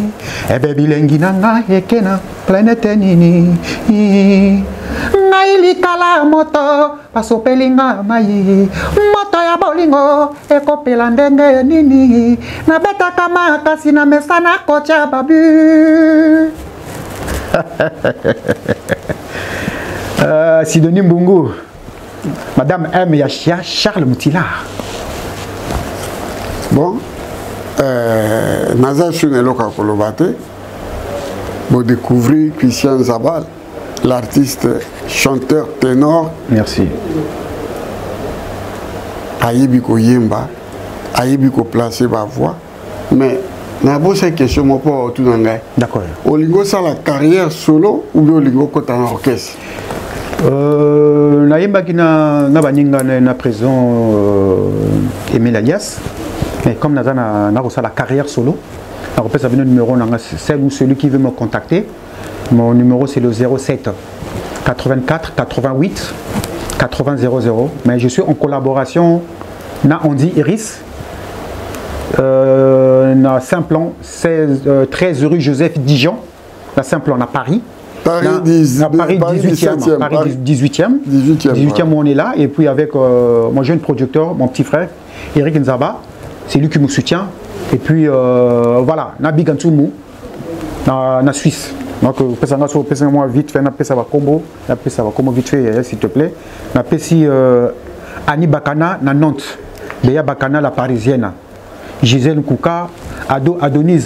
ebe bilengi nanga ekena planète nini ngai likala moto pasopelinga mai moto ya bolingo ekopela ndenge nini nabetaka makasi na mesa na kocha babu. Sidonie Mbungu, Madame M. Yachia, Charles Moutila. Bon, Naza Chuneloka Kolobate, vous découvrez Christian Zabal, l'artiste chanteur ténor. Merci. Aïbiko Yemba, Aïbiko placé ma voix, mais na bosse question mo pour tout ngai. D'accord. Olingo ça la carrière solo ou bien olingo kota en orchestre. Na yemba kina na baninga na prison Emile Alias. Mais comme na ça la carrière solo, na repère ça numéro c'est ou celui qui veut me contacter. Mon numéro c'est le 07 84 88 80 00. Mais je suis en collaboration na Andy Iris. Na Saint-Plan, 13 rue Joseph Dijon, la Saint-Plan à Paris. Paris 18e où on est là. Et puis avec mon jeune producteur, mon petit frère, Eric Nzaba, c'est lui qui me soutient. Et puis voilà, na Bigantumu, na Suisse. Donc, moi vite fait, ça va combo vite fait, s'il te plaît. Na Pessi Annie Bakana, na Nantes, Béa Bakana, la parisienne. Gisèle Kouka, Adonis,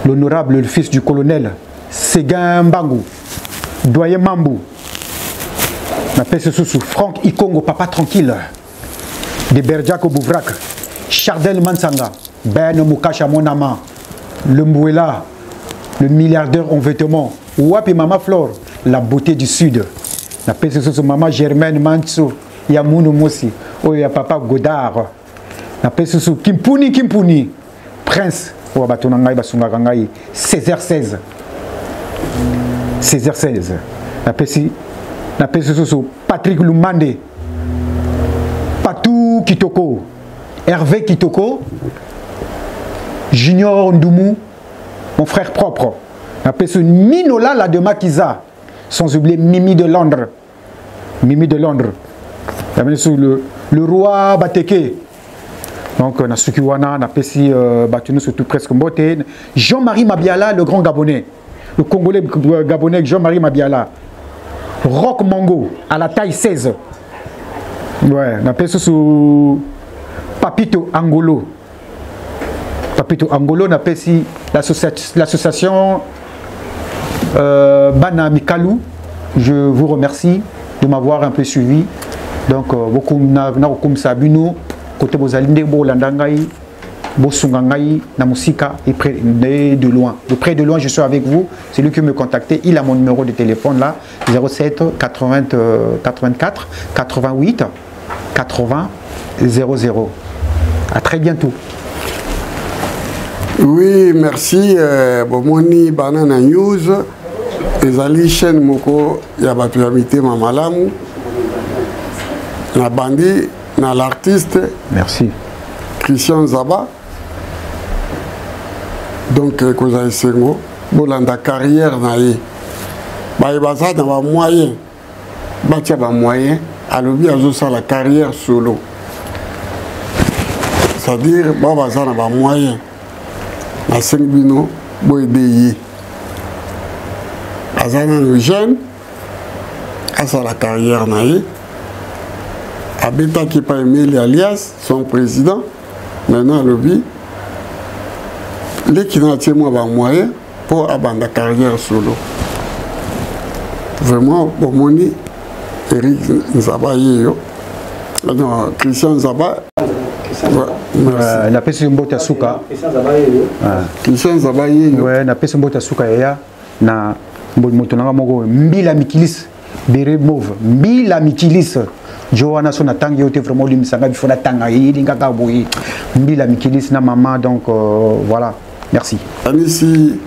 l'honorable, le fils du colonel, Séguin Mbangou, Doyen Mambou, la paix sous Franck Ikongo, papa tranquille, de Berdiako Bouvrak, Chardel Mansanga, Ben Moukacha Monama, le Mbouela, le milliardaire en vêtements, Wapi Mama Flore, la beauté du Sud, la paix sous Maman Germaine Mansou, Yamounou Moussi, Oya Papa Godard. Napé sous Kimpuni Prince Césaire 16 Napé sous Patrick Lumande Tout Kitoko, Hervé Kitoko, Junior Ndoumou, mon frère propre. Après ce Minola la de Makiza, sans oublier Mimi de Londres. Mimi de Londres. Le roi Bateke. Donc, on a Sukiwana, on a Pessi Batunu, surtout presque Mbote. Jean-Marie Mabiala, le grand Gabonais. Le Congolais Gabonais, Jean-Marie Mabiala. Rock Mango, à la taille 16. Ouais, on a Pessi sous Papito Angolo. Papito Angolo, on a Pessi l'association Bana Mikalou. Je vous remercie de m'avoir un peu suivi. Donc, beaucoup comme Sabino, côté Bozalinde, Bolandangaï, Bosungangaï, Namusika, et près de loin. De près de loin, je suis avec vous. C'est lui qui me contactait. Il a mon numéro de téléphone là, 07 84 88 80 00. À très bientôt. Oui, merci. Bomoni Banana News. Ezali chaîne moko ya bato ya mitema malamu na bandi na l'artiste. Merci. Christian Zaba. Donc koza esengo bolanda carrière na ye. Ba baza na ba moyen. Batia ba moyen alobi azosa la carrière solo. C'est-à-dire ba baza na ba moyen. Na sengbino boy deyi. Azana le jeune, à la carrière naïe, Abeta qui pas aimé alias, son président, maintenant le vie, les qui n'ont pas moi moyen pour abandonner la carrière solo. Vraiment, bon moni, Eric Nzaba non, Christian Zaba. Na pesi mbota suka. Christian Zaba ouais, na pesi mbota suka ya na motonanga moko mbila mikilis bere mauve mbila mikilis Joana sona tangi yote vraiment limisanga bifona tanga yilinga ka boyi mbila mikilis na maman donc voilà merci anisi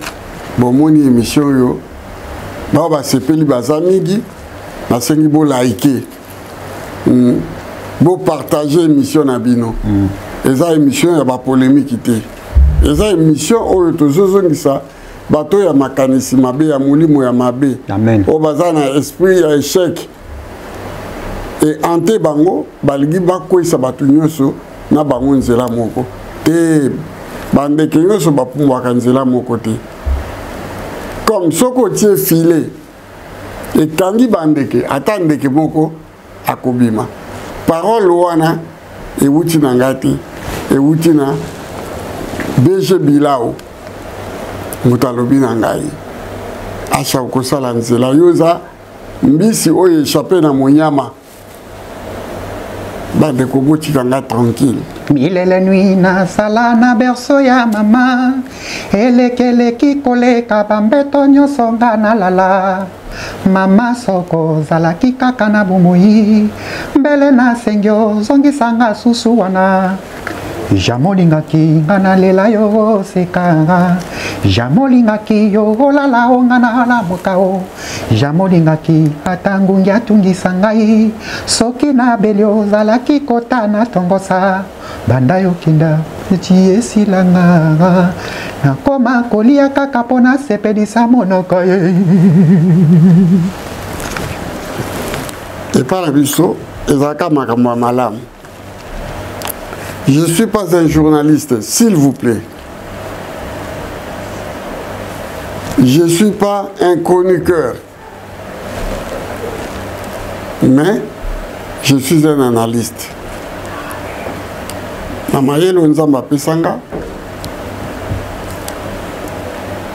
bomoni émission yo ba sepeli bazamigi na sengi bo liker bo partager émission na bino eza émission ya ba polémique té eza émission oyo tozozongisa bato ya makanisi mabe ya mulimo ya mabe. Amen. O bazana esprit ya échec. Et ante bango baligi bakoisa bato nyonso na bango nzela moko. Te bandeke nyonso bapumbwaka nzela moko te. Comme soko tie filé et kangi bandeke atandeke moko akobima. Parole wana e wuti na ngati e wuti na BG Bilao. Mutalobi na ngai acha ukosala nzela yoza mbisi oyo échappé na monyama bande koboti kanga tranquille milele nuit na sala na berceau ya mama elekeleki koleka bambeto nyonso nga nalala mama soko zalaki kaka na bomoi mbele na sengi ozongisanga susu wana jamolingaki nga nalela yo sekanga jamolingaki yo olala o nga nalamuka o jamolingaki ata ngungi atungisa ngai soki nabeli ozalaki kota natongosa banda yokinda eti esilanga nakoma kolia kaka mpo nasepelisa monoko ye epai na biso ezalaka makambo ya malamu. Je ne suis pas un journaliste, s'il vous plaît. Je ne suis pas un chroniqueur. Mais je suis un analyste. Namayelo Nzamba Pesanga.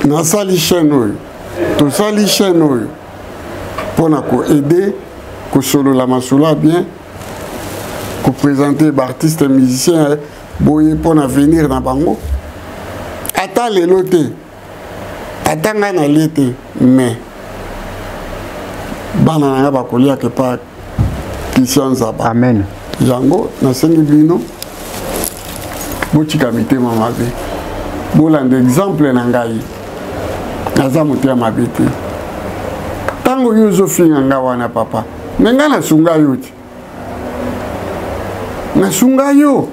Nasali chaîne to sali chaîne pour aider ko solo la masula bien. Pour présenter l'artiste musicien boye pour venir dans bango ata les loté atanga na lete mais bana na ba kolia ke pa Christian Zaba amen jango na sengi bino botika mitema mabe bolanda exemple na ngai naza mutia mabete tango yuzo finga ngawa na papa menga na sunga yuti na sunga yo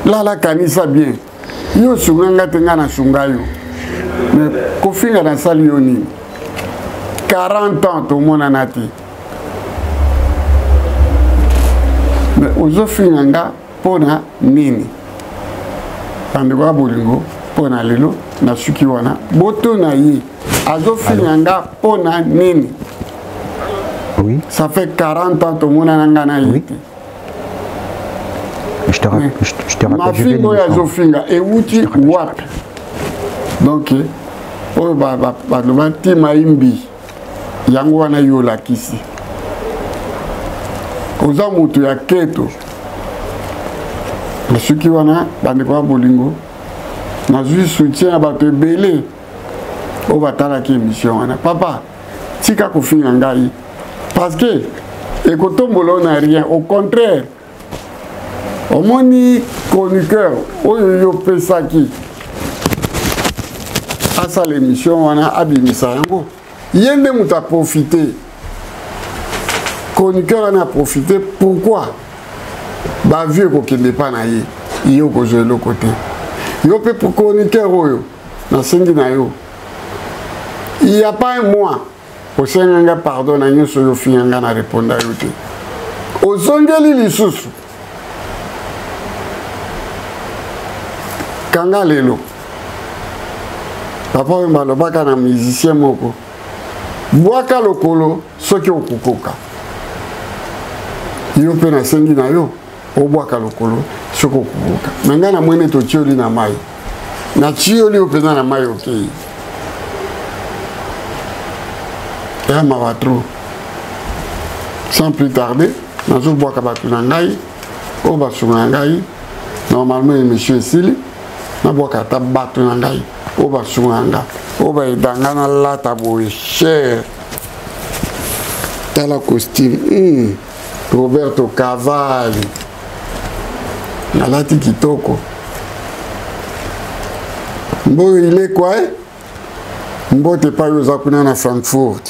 la kanisa bien yo sunga ngate nga na sunga yo mais kofinga na sali yo nini 40 ans to mona nati mais ozofinga nga pona nini bandeko ya bolingo pona lelo na suki wana boto na ye azofinga nga pona nini. Oui. Ça fait 40 ans que mon anangana oui. Je te rappelle. Ma fille moya zofinga et wuti wap. Donc oh ba le tima imbi yango wana yo la kisi. Oza mutu ya keto. Suki wana bande kwa bolingo. Na zui soutien ba te belé. O batala ki émission wana. Papa, tika kofinga ngai. Parce que, Ekotombolo n'a rien, au contraire, au moni chroniqueur, Oyo Pesaki, à ça l'émission, on a abimisa yango. Yende mouta profité, chroniqueur en a profité, pourquoi? Bah vieux qu'on n'est pas naïe, il y a que je l'ai côté. Il y a pour chroniqueur Oyo, dans Senginayo, il n'y a pas un mois. Osenganga pardon na nyoso yo fianga na réponda yote. Ozongeli lisusu. Kanga lelo. Papa mbalo baka na musicien moko. Bwaka lokolo soki okukoka. Yo pe na sengi na yo obwaka lokolo soki okukoka. Nanga na mwene to tioli na mai. Na tioli opena na mai okay. Et Mavatro. Sans plus tarder, nous avons boire Kabatunangai, au Basunangai. Normalement, monsieur Sili, nous avons boire Kabatunangai, au Basunanga, au Baidangana la taboué cher. T'as la costume, Roberto Cavalli, Nalati Kitoko. Bon, il est quoi? Bon, t'es pas aux Akuna à Francfort.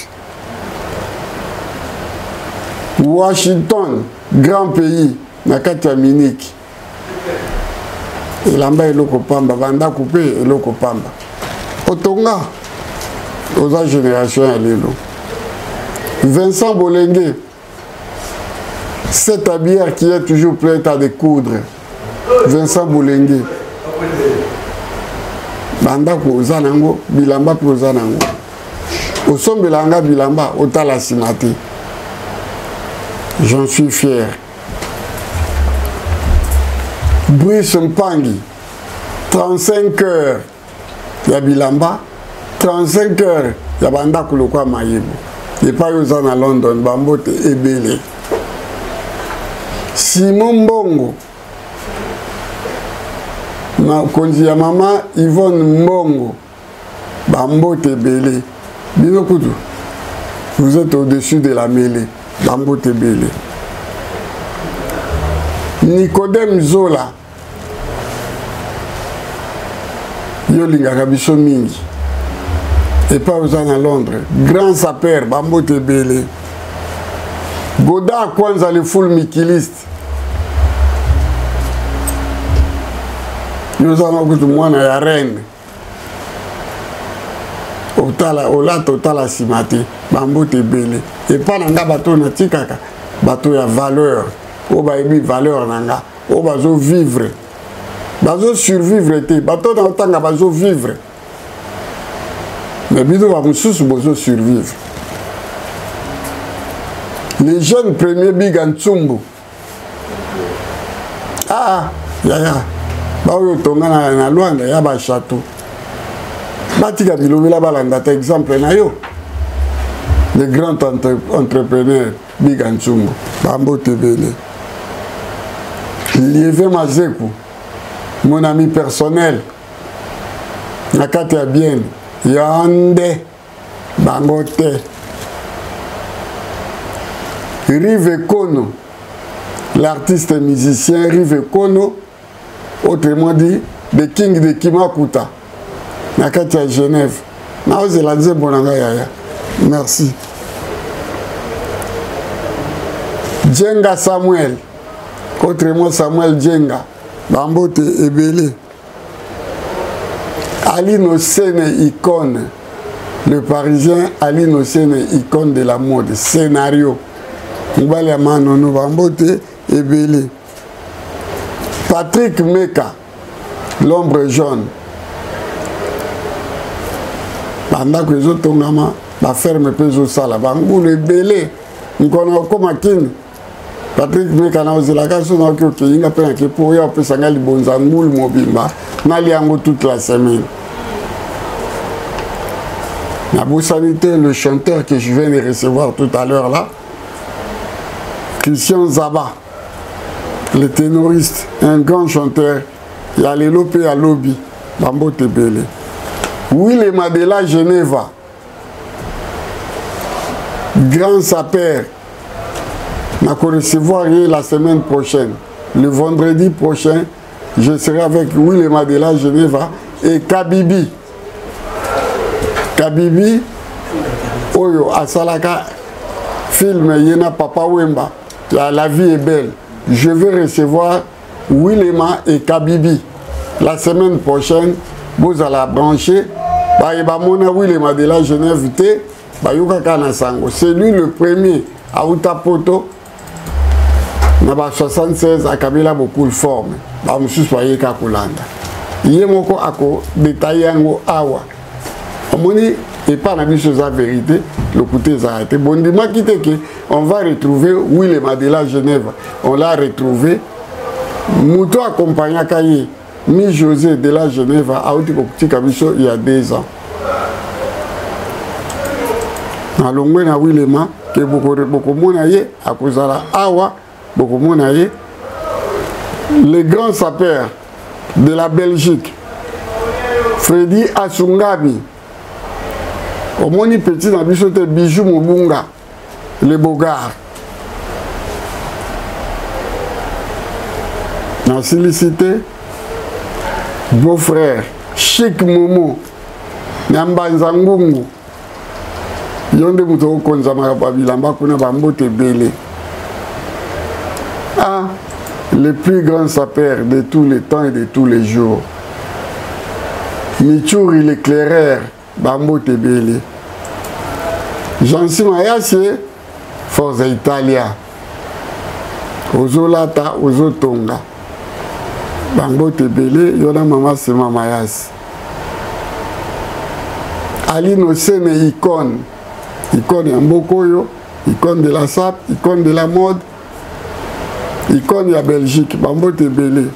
Washington, grand pays, na kati ya Munich. Elamba eloko pamba, banda coupé eloko pamba. Otonga, oza génération ya lelo. Vincent Bolengue, cette bière qui est toujours prête à découdre. Vincent Bolengue. Banda ko oza nango, bilamba po oza nango. Osombelanga bilamba, otala simate. J'en suis fier. Brice Mpangi, 35 heures, ya Bilamba, 35 heures, ya Banda Kulokwa Mayibo. Et pas aux à London, Bambote et Belé. Simon Bongo, ma konzi ya maman Yvonne Mbongo, Bambote et Belé. Bino Kudu, vous êtes au-dessus de la mêlée. Bambote Belé. Nicodème Zola. Yolinga biso mingi. Et pas aux à Londres. Grand sapeur, Bambote Belé. Goda Kwanza le full mikiliste. Nous allons écouter moi na ya reine. Olata otala simati. Bambote Belé. Et pas nanga bateau na tikaka. Bateau ya valeur. O ba ebi valeur nanga. O bazo vivre. Bazo survivre te. Bateau na otanga bazo vivre. Mais bido ba mususu bazo survivre. Les jeunes premiers big en tsumbu. Ah, ya. Ba oyo tonga na Luanda ya ba château. Batika bilobela balanda ta exemple na yo. Les grands entrepreneurs big en tsumbu. Bambote Belé. Lieve Mazeku, mon ami personnel, Nakate Bien, Yande, Bangote, Rive Kono, l'artiste et musicien Rive Kono, autrement dit, the king de Kimakuta, Nakate à Genève. Naozeladze Bonanga Yaya. Merci. Djenga Samuel. autrement Samuel Djenga, Bambote Ebele. Aline Ossene, icône. Le Parisien Aline Ossene, icône de la mode. Scénario. Mbale Manono, Bambote Ebele. Patrick Meka, l'ombre jaune. Pendant que les autres ont ferme peso sala, Bangou Ebele. Nkono Komakin. Patrick Meka na ozela kaso na oki inga pena ke pour ya pesanga libonza ngulu mobimba na liango toute la semaine. Na Boussanité, le chanteur que je viens de recevoir tout à l'heure là, Christian Zaba, le ténoriste, un grand chanteur, il y a les lopé à lobby, Bambo Tebele. Will Madela Geneva, grand sapeur. Je vais recevoir la semaine prochaine. Le vendredi prochain, je serai avec Will Madela Geneva et Kabibi. Kabibi, Oyo, Asalaka, film Yena Papa Wemba, La vie est belle. Je vais recevoir Willema et Kabibi. La semaine prochaine, vous allez brancher. Willema de la Genève, c'est lui le premier à Utapoto. Naba 76 à Kabila beaucoup de forme. Ba mususu soyez kakulanda. Yemoko ako détailler ngo awa. Omoni et pas la biso za vérité, le côté za été bon dima kité que on va retrouver Willema de la Genève. On l'a retrouvé. Muto accompagna Kaye Mi José de la Genève a outi petit kabiso il y a 2 ans. Na longwe na Willema que beaucoup mona ye akozala awa. Le grand sapeur de la Belgique, Freddy Asungabi, au moni petit na bisote Bijou Mobunga, le Bogard. Na Silicité, beau-frère, Chic Momo, Nambanza Ngungu, Yonde Mouto Konzamara Babilamba Kuna Bambote Bele. Ah, le plus grand sapeur de tous les temps et de tous les jours. Michouri l'éclaireur, Bambo Tebele. Jean-Simon Ayasse, Forza Italia. Ozolata, Ozotonga. Bambo Tebele, Yona Mama Sema Mayas. Aline Ossene, icône. Icône Yambokoyo, icône de la SAP, icône de la mode. Icône de la Belgique, Bambo Tebele.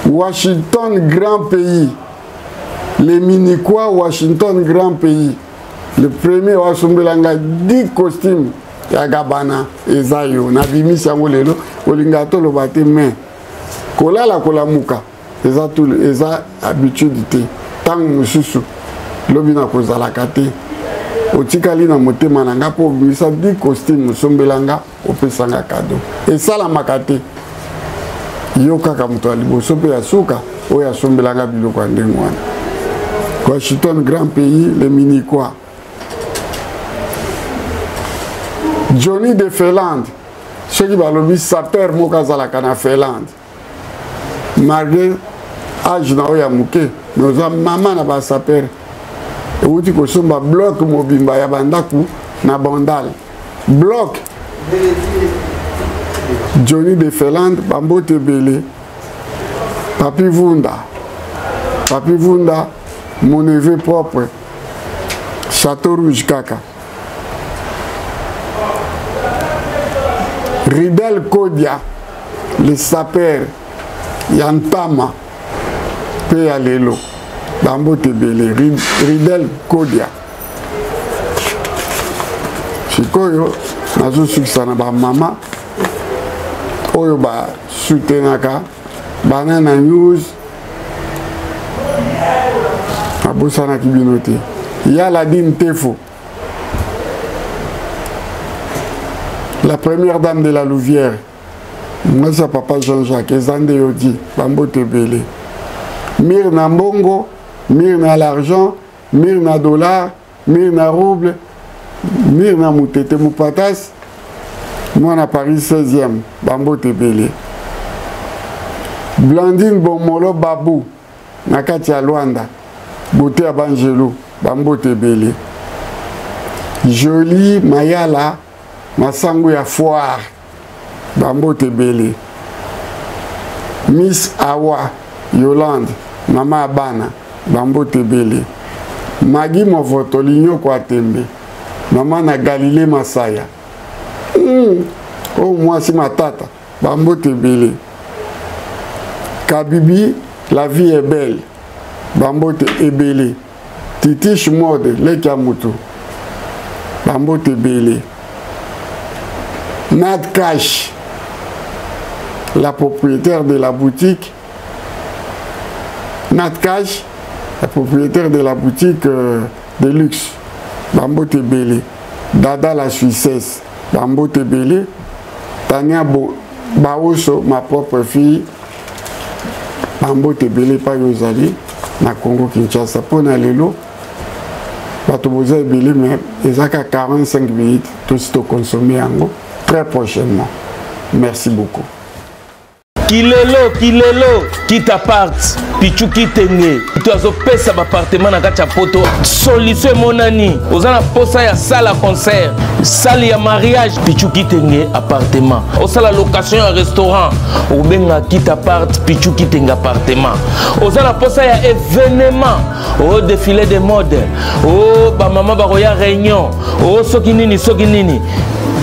Washington, grand pays. Les Miniquois, Washington, grand pays. Le premier Wasumbelanga 10 costumes. Yagabana, Ezayo, Nabimi Samolelo, Olingato Lobate, mais. Kola la Kolamuka, Eza habitude. Tang Mususu, Lobina Kozalakate. Otikali na motema nanga po bisa 10 costumes sombelanga opesanga cadeau. Et ça la makate. Yoka kamuto liboso pe yasuka oya sombelanga biloko ndengwana. Washington grand pays les Miniquois. Johnny de Finlande. Ceux qui balobi sapeur mokazala kana Finlande. Malgré âge na oya muke, nos maman na ba sapeur. Outi ko somba bloc mobimba ya bandaku na bandal. Bloc. Johnny de Finlande, Bambo Tebele. Papi Vunda. Papi Vunda, mon neveu propre. Château Rouge Kaka. Ridel Kodia, le sapeur. Yantama. Péa Lelo. Bambo Tebele, Ridel Kodia. Chikoyo, nazo suksana ba mama. Oyo ba soutenaka. Banana News. Abosana Kibinote. Yaladine Tefo. La première dame de la Louvière. Moi, c'est papa Jean-Jacques. Ezande Yodi. Bambo Tebele. Mirna Mbongo. Mirna l'argent, Mirna dollar, Mirna rouble, Mirna moutete moupatas. Moi, à Paris 16e, Bambo Tebele. Blandine Bomolo Babou nakati ya Luanda Bote ya Banjelo Bambote Bele Jolie Mayala Masango ya Foire Bambote Bele Miss Awa Yolande Mama Abana Bambote Bele Magi Movoto Ligno kwa Tembe Mama na Galilée Masaya Oh moi si matata Bambote Bele Kabibi la vie est belle Bambote Ebele Titish Mode Lekamutu Bambote Bele Nad Cash la propriétaire de la boutique Nat Cash, la propriétaire de la boutique de luxe Bambote Bele Dada la Suissesse Bambote Bele Tania Baoso, ma propre fille Bambote Bele pa yozali na Congo Kinshasa pona lelo bato boza ebele mais ezaka 45 minutes tout ce consommer yango très prochainement. Merci beaucoup. Kilelo, Kitapart, Pichuki Tenge, Toazo pesa appartement na kati ya poto, solution monani, ozana posa ya salle à concert, salle ya mariage, Pichuki Tenge appartement, osala location ya restaurant, obenga Kitapart, Pichuki Tenge appartement, ozana posa ya événement, au défilé de mode, oh ba mama ba roya réunion, oh soki nini,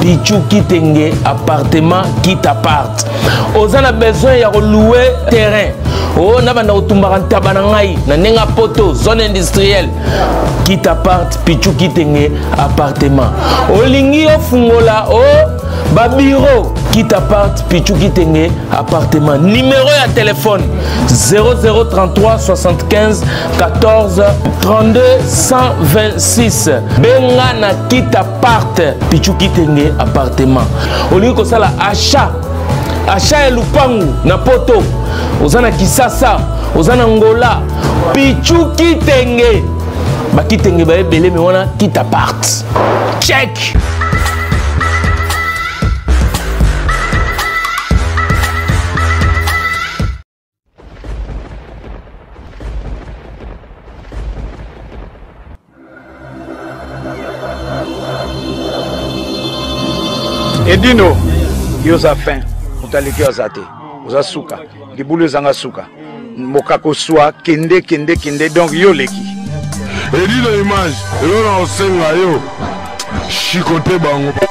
Pichuki Tenge appartement Kitapart. Ozana besoin ya louer terrain. Oh na banda otumbaka tabana ngai na nenga poto zone industrielle Kitapart Pichuki Tenge appartement. Olingi ofungola ba bureau Kitapart Pichuki Tenge appartement. Numéro ya téléphone 0033 75 14 32 126. Benga na Kitapart Pichuki Tenge appartement. Olingi ko sala achat ya lupangu na poto. Ozana Kisasa, ozana Ngola, Pichuki Tenge. Baki Tenge ba ebele me wana Kitapart. Check. Edino, yoza fin, mutaliki azate, oza suka, libulu zanga suka, mokako soa, kende, donc yo leki. Edino image, yo na osenga yo, chikote bango.